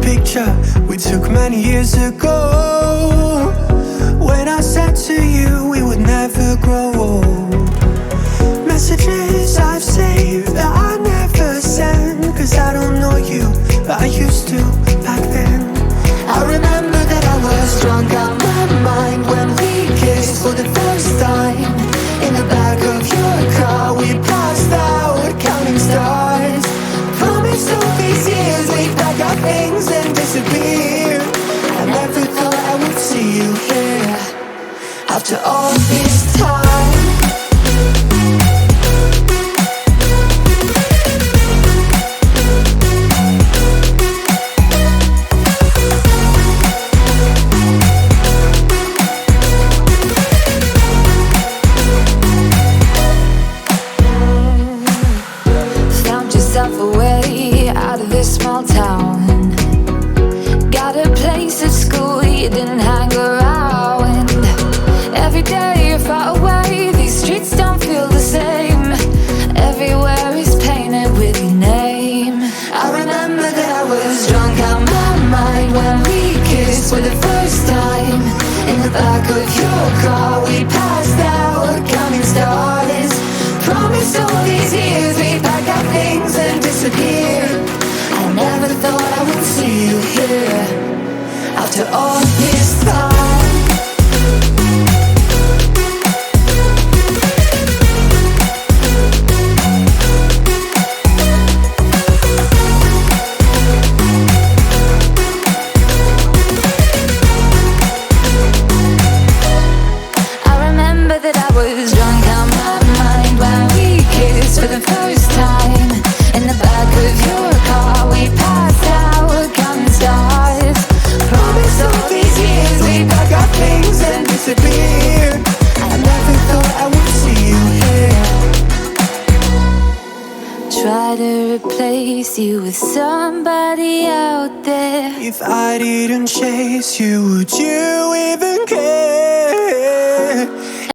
picture we took many years ago, when I said to you we would never grow old. Messages I've saved that I never send, 'cause I don't know you, but I used to back then. I remember that I was drunk out my mind when we kissed for the first time. In the back of your car we passed out counting stars. Promised all these years we'd pack our things and disappear. I never thought I would see you here after all this time. Away out of this small town, got a place at school you didn't hang around. Every day you're far away, these streets don't feel the same. Everywhere is painted with your name. I remember that I was drunk out my mind when we kissed for the first time. In the back of your car we passed out counting stars. Promised all these years we'd pack our things and disappear. I never thought I would see you here after all this time. I remember that I was drunk out my mind when we kissed for the first time. In the back of your car we passed out counting stars. Promised all these years we'd pack our things and disappear. I never thought I would see you here. Try to replace you with somebody out there. If I didn't chase you, would you even care?